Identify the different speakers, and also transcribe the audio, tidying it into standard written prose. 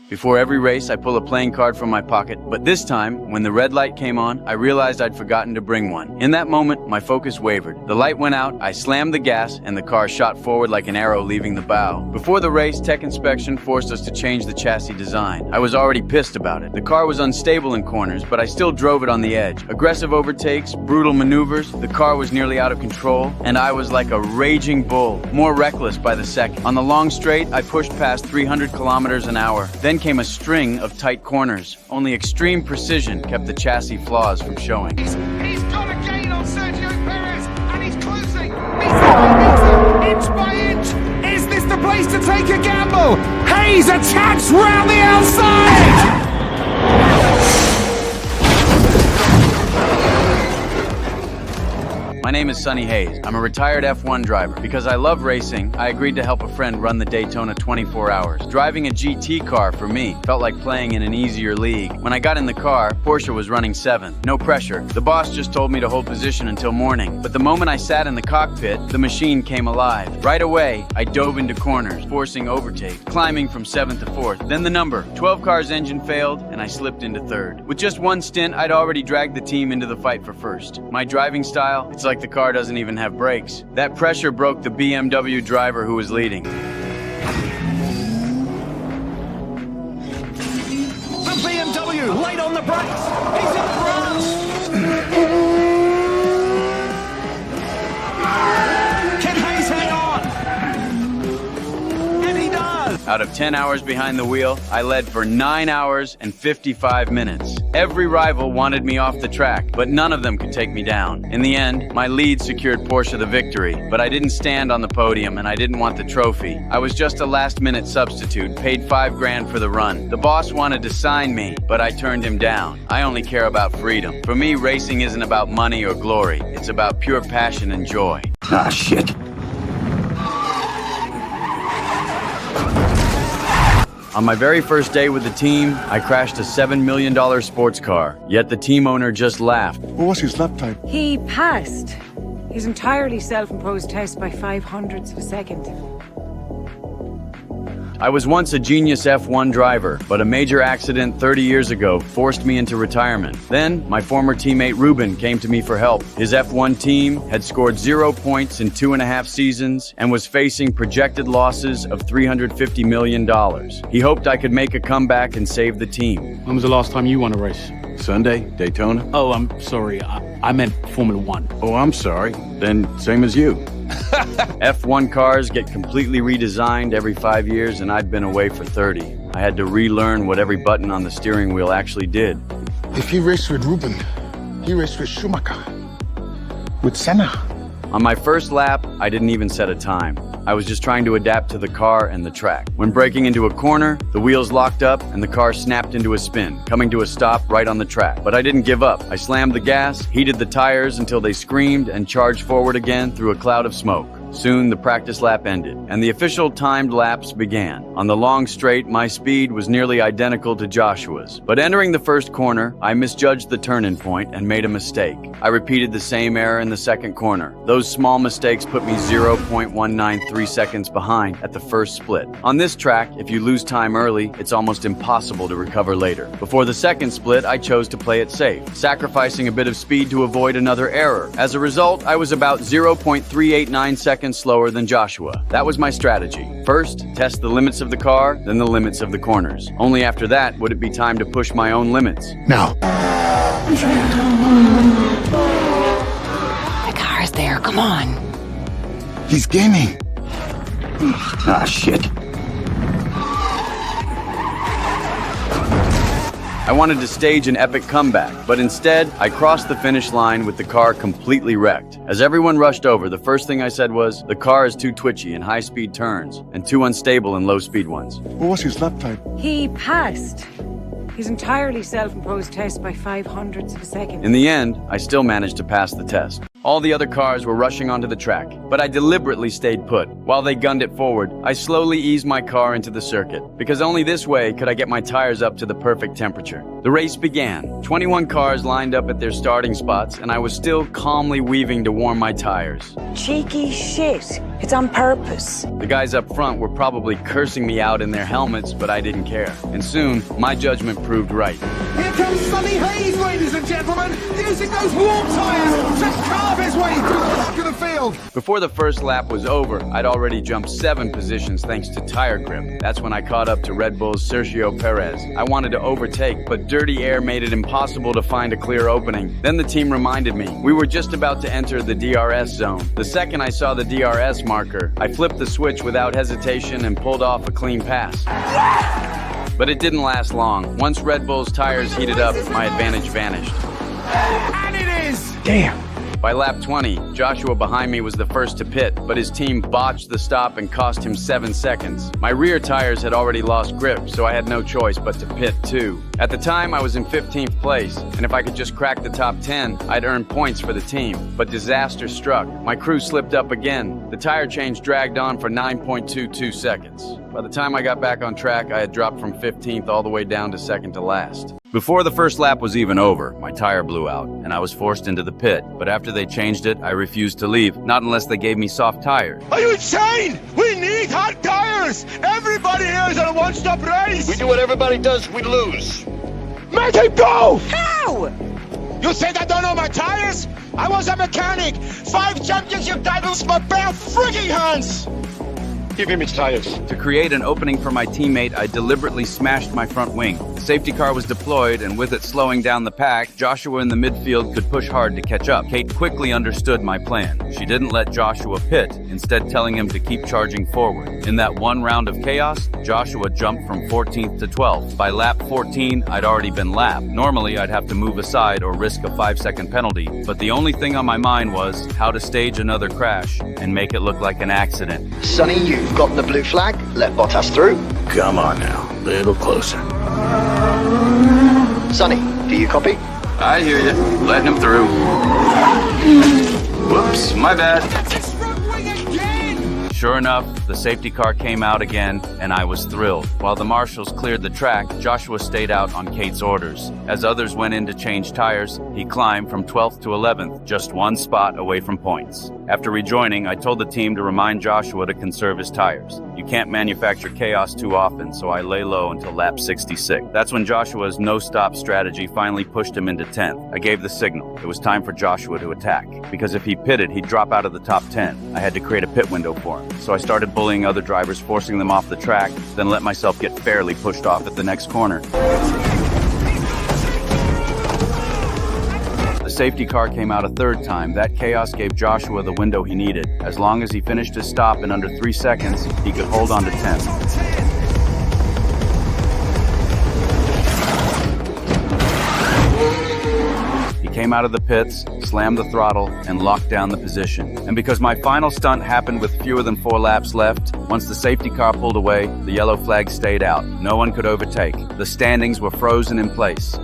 Speaker 1: Before every race, I pull a playing card from my pocket, but this time, when the red light came on, I realized I'd forgotten to bring one. In that moment, my focus wavered. The light went out, I slammed the gas, and the car shot forward like an arrow leaving the bow. Before the race, tech inspection forced us to change the chassis design. I was already pissed about it. The car was unstable in corners, but I still drove it on the edge. Aggressive overtakes, brutal maneuvers, the car was nearly out of control, and I was like a raging bull, more reckless by the second. On the long straight, I pushed past 300 kilometers an hour. Then came a string of tight corners. Only extreme precision kept the chassis flaws from showing.
Speaker 2: He's got a gain on Sergio Perez, and he's closing meter by meter, inch by inch. Is this the place to take a gamble? Hayes attacks round the outside!
Speaker 1: My name is Sonny Hayes. I'm a retired F1 driver. Because I love racing, I agreed to help a friend run the Daytona 24 hours. Driving a GT car for me felt like playing in an easier league. When I got in the car, Porsche was running 7th. No pressure. The boss just told me to hold position until morning. But the moment I sat in the cockpit, the machine came alive. Right away, I dove into corners, forcing overtake, climbing from 7th to 4th. Then the number. 12 car's engine failed, and I slipped into 3rd. With just one stint, I'd already dragged the team into the fight for 1st. My driving style, it's like the car doesn't even have brakes. That pressure broke the BMW driver who was leading.
Speaker 2: The BMW late on the brakes. He's in front. Can Hayes hang on? And he does.
Speaker 1: Out of 10 hours behind the wheel, I led for 9 hours and 55 minutes. Every rival wanted me off the track, but none of them could take me down. In the end, my lead secured Porsche the victory, but I didn't stand on the podium and I didn't want the trophy. I was just a last-minute substitute, paid $5,000 for the run. The boss wanted to sign me, but I turned him down. I only care about freedom. For me, racing isn't about money or glory. It's about pure passion and joy.
Speaker 3: Ah, shit.
Speaker 1: On my very first day with the team, I crashed a $7 million sports car, yet the team owner just laughed.
Speaker 4: What was his lap time?
Speaker 5: He passed his entirely self-imposed test by 0.05 of a second.
Speaker 1: I was once a genius F1 driver, but a major accident 30 years ago forced me into retirement. Then, my former teammate Ruben came to me for help. His F1 team had scored 0 points in 2.5 seasons and was facing projected losses of $350 million. He hoped I could make a comeback and save the team.
Speaker 6: When was the last time you won a race?
Speaker 3: Sunday, Daytona?
Speaker 6: Oh, I'm sorry. I meant Formula One.
Speaker 3: Oh, I'm sorry. Then same as you.
Speaker 1: F1 cars get completely redesigned every 5 years, and I'd been away for 30. I had to relearn what every button on the steering wheel actually did.
Speaker 4: If he raced with Ruben, he raced with Schumacher, with Senna.
Speaker 1: On my first lap, I didn't even set a time. I was just trying to adapt to the car and the track. When braking into a corner, the wheels locked up and the car snapped into a spin, coming to a stop right on the track. But I didn't give up. I slammed the gas, heated the tires until they screamed, and charged forward again through a cloud of smoke. Soon, the practice lap ended, and the official timed laps began. On the long straight, my speed was nearly identical to Joshua's. But entering the first corner, I misjudged the turn-in point and made a mistake. I repeated the same error in the second corner. Those small mistakes put me 0.193 seconds behind at the first split. On this track, if you lose time early, it's almost impossible to recover later. Before the second split, I chose to play it safe, sacrificing a bit of speed to avoid another error. As a result, I was about 0.389 seconds slower than Joshua. That was my strategy. First, test the limits of the car, then the limits of the corners. Only after that would it be time to push my own limits.
Speaker 4: Now.
Speaker 5: The car's there, come on.
Speaker 4: He's gaining.
Speaker 3: Ah, shit.
Speaker 1: I wanted to stage an epic comeback, but instead, I crossed the finish line with the car completely wrecked. As everyone rushed over, the first thing I said was, the car is too twitchy in high-speed turns and too unstable in low-speed ones.
Speaker 4: What was his lap time?
Speaker 5: He passed his entirely self-imposed test by 0.05 of a second.
Speaker 1: In the end, I still managed to pass the test. All the other cars were rushing onto the track, but I deliberately stayed put. While they gunned it forward, I slowly eased my car into the circuit, because only this way could I get my tires up to the perfect temperature. The race began. 21 cars lined up at their starting spots, and I was still calmly weaving to warm my tires.
Speaker 5: Cheeky shit. It's on purpose.
Speaker 1: The guys up front were probably cursing me out in their helmets, but I didn't care. And soon, my judgment proved right.
Speaker 2: Here comes Sonny Hayes, ladies and gentlemen, using those warm tyres to carve his way through the back of the field.
Speaker 1: Before the first lap was over, I'd already jumped 7 positions thanks to tire grip. That's when I caught up to Red Bull's Sergio Perez. I wanted to overtake, but dirty air made it impossible to find a clear opening. Then the team reminded me. We were just about to enter the DRS zone. The second I saw the DRS marker, I flipped the switch without hesitation and pulled off a clean pass. But it didn't last long. Once Red Bull's tires heated up, my advantage vanished.
Speaker 2: And it is!
Speaker 4: Damn.
Speaker 1: By lap 20, Joshua behind me was the first to pit, but his team botched the stop and cost him 7 seconds. My rear tires had already lost grip, so I had no choice but to pit too. At the time, I was in 15th place, and if I could just crack the top 10, I'd earn points for the team. But disaster struck. My crew slipped up again. The tire change dragged on for 9.22 seconds. By the time I got back on track, I had dropped from 15th all the way down to second to last. Before the first lap was even over, my tire blew out, and I was forced into the pit. But after they changed it, I refused to leave, not unless they gave me soft tires.
Speaker 7: Are you insane? We need hot tires! Everybody here is on a one-stop race!
Speaker 8: We do what everybody does, we lose.
Speaker 7: Make it go!
Speaker 5: How?
Speaker 7: You think I don't know my tires? I was a mechanic! 5 championship titles, my bare freaking hands!
Speaker 8: Give him his tires.
Speaker 1: To create an opening for my teammate, I deliberately smashed my front wing. The safety car was deployed, and with it slowing down the pack, Joshua in the midfield could push hard to catch up. Kate quickly understood my plan. She didn't let Joshua pit, instead telling him to keep charging forward. In that one round of chaos, Joshua jumped from 14th to 12th. By lap 14, I'd already been lapped. Normally, I'd have to move aside or risk a 5-second penalty, but the only thing on my mind was how to stage another crash and make it look like an accident.
Speaker 8: Sonny, you've got the blue flag. Let Bottas through.
Speaker 3: Come on now. A little closer.
Speaker 8: Sonny, do you copy?
Speaker 1: I hear you. Letting him through. Whoops, my bad.
Speaker 2: It's front wing again!
Speaker 1: Sure enough, the safety car came out again, and I was thrilled. While the marshals cleared the track, Joshua stayed out on Kate's orders. As others went in to change tires, he climbed from 12th to 11th, just 1 spot away from points. After rejoining, I told the team to remind Joshua to conserve his tires. You can't manufacture chaos too often, so I lay low until lap 66. That's when Joshua's no-stop strategy finally pushed him into 10th. I gave the signal. It was time for Joshua to attack, because if he pitted, he'd drop out of the top 10. I had to create a pit window for him. So I started bullying other drivers, forcing them off the track, then let myself get fairly pushed off at the next corner. The safety car came out a 3rd time. That chaos gave Joshua the window he needed. As long as he finished his stop in under 3 seconds, he could hold on to 10th. He came out of the pits, slammed the throttle, and locked down the position. And because my final stunt happened with fewer than 4 laps left, once the safety car pulled away, the yellow flag stayed out. No one could overtake. The standings were frozen in place.